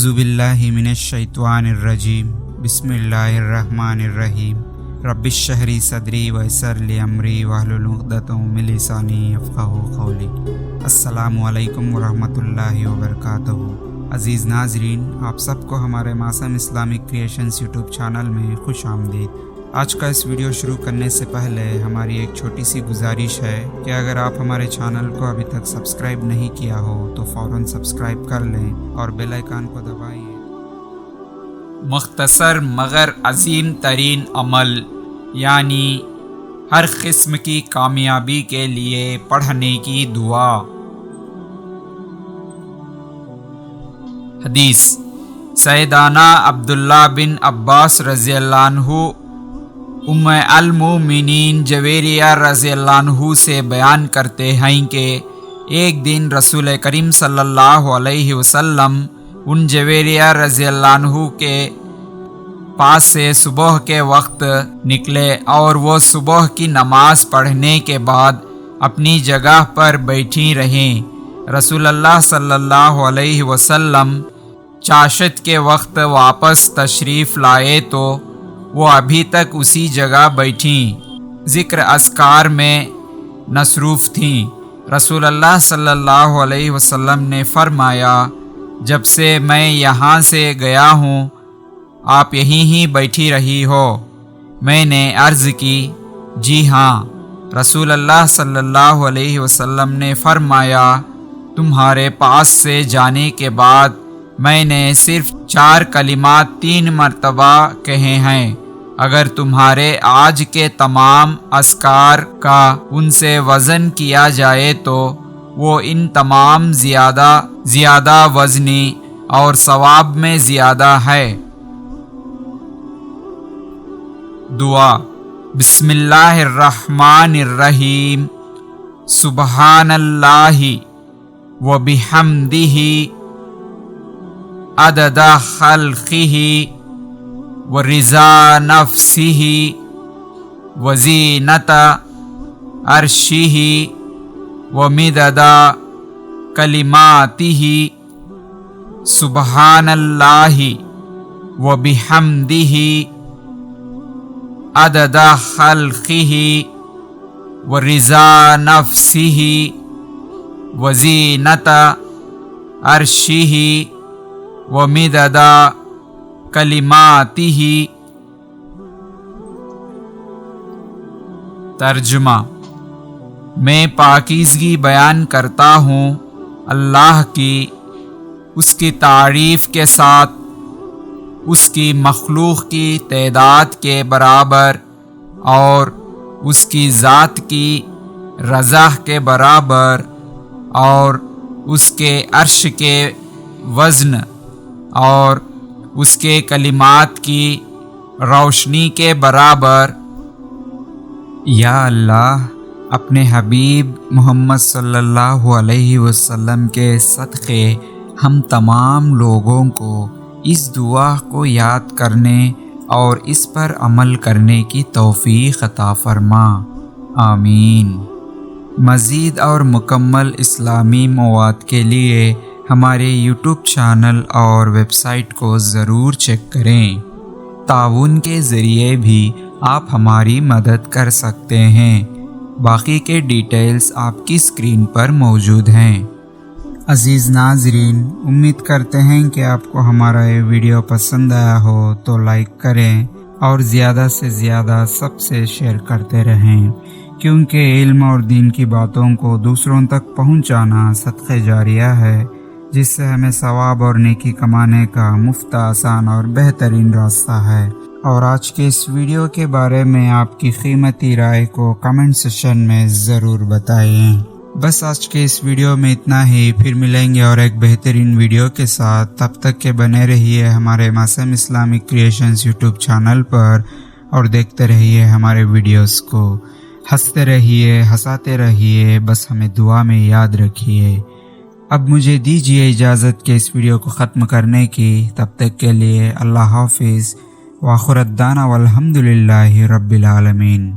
اعوذ باللہ من الشیطان الرجیم بسم اللہ الرحمن الرحیم رب اشرح لی صدری ویسر لی امری واحلل عقدۃ من لسانی یفقہوا قولی۔ السلام علیکم ورحمۃ اللہ وبرکاتہ۔ عزیز ناظرین، آپ سب کو ہمارے معصوم اسلامک کریشنز یوٹیوب چینل میں خوش آمدید۔ آج کا اس ویڈیو شروع کرنے سے پہلے ہماری ایک چھوٹی سی گزارش ہے کہ اگر آپ ہمارے چینل کو ابھی تک سبسکرائب نہیں کیا ہو تو فوراً سبسکرائب کر لیں اور بیل آئیکن کو دبائیے۔ مختصر مگر عظیم ترین عمل، یعنی ہر قسم کی کامیابی کے لیے پڑھنے کی دعا۔ حدیث سیدنا عبداللہ بن عباس رضی اللہ عنہ ام المومنین جویریہ رضی اللہ عنہ سے بیان کرتے ہیں کہ ایک دن رسول کریم صلی اللہ علیہ وسلم ان جویریہ رضی اللہ عنہ کے پاس سے صبح کے وقت نکلے اور وہ صبح کی نماز پڑھنے کے بعد اپنی جگہ پر بیٹھی رہیں۔ رسول اللہ صلی اللہ علیہ وسلم چاشت کے وقت واپس تشریف لائے تو وہ ابھی تک اسی جگہ بیٹھیں، ذکر اذکار میں مصروف تھیں۔ رسول اللہ صلی اللہ علیہ وسلم نے فرمایا، جب سے میں یہاں سے گیا ہوں آپ یہیں ہی بیٹھی رہی ہو؟ میں نے عرض کی، جی ہاں۔ رسول اللہ صلی اللہ علیہ وسلم نے فرمایا، تمہارے پاس سے جانے کے بعد میں نے صرف 4 کلمات 3 مرتبہ کہے ہیں، اگر تمہارے آج کے تمام اذکار کا ان سے وزن کیا جائے تو وہ ان تمام زیادہ وزنی اور ثواب میں زیادہ ہے۔ دعا۔ بسم اللہ الرحمن الرحیم، سبحان اللہ وبحمدہ عدد خلقہ ورضا نفسہ وزینت عرشہ ومدد کلماتہ۔ سبحان اللہ وبحمدہ عدد خلقہ ورضا نفسہ وزینت عرشہ ومدد کلماتہ۔ ترجمہ۔ میں پاکیزگی بیان کرتا ہوں اللہ کی، اس کی تعریف کے ساتھ اس کی مخلوق کی تعداد کے برابر اور اس کی ذات کی رضا کے برابر اور اس کے عرش کے وزن اور اس کے کلمات کی روشنی کے برابر۔ یا اللہ، اپنے حبیب محمد صلی اللہ علیہ وسلم کے صدقے ہم تمام لوگوں کو اس دعا کو یاد کرنے اور اس پر عمل کرنے کی توفیق عطا فرما، آمین۔ مزید اور مکمل اسلامی مواد کے لیے ہمارے یوٹیوب چینل اور ویب سائٹ کو ضرور چیک کریں۔ تعاون کے ذریعے بھی آپ ہماری مدد کر سکتے ہیں۔ باقی کے ڈیٹیلز آپ کی اسکرین پر موجود ہیں۔ عزیز ناظرین، امید کرتے ہیں کہ آپ کو ہمارا یہ ویڈیو پسند آیا ہو تو لائک کریں اور زیادہ سے زیادہ سب سے شیئر کرتے رہیں، کیونکہ علم اور دین کی باتوں کو دوسروں تک پہنچانا صدقہ جاریہ ہے، جس سے ہمیں ثواب اور نیکی کمانے کا مفت، آسان اور بہترین راستہ ہے۔ اور آج کے اس ویڈیو کے بارے میں آپ کی قیمتی رائے کو کمنٹ سیکشن میں ضرور بتائیں۔ بس آج کے اس ویڈیو میں اتنا ہی، پھر ملیں گے اور ایک بہترین ویڈیو کے ساتھ۔ تب تک کے بنے رہیے ہمارے معصوم اسلامک کریشنز یوٹیوب چینل پر اور دیکھتے رہیے ہمارے ویڈیوز کو۔ ہنستے رہیے، ہنساتے رہیے، بس ہمیں دعا میں یاد رکھیے۔ اب مجھے دیجیے اجازت کہ اس ویڈیو کو ختم کرنے کی۔ تب تک کے لیے اللہ حافظ، وآخر دعوانا والحمد للہ رب العالمین۔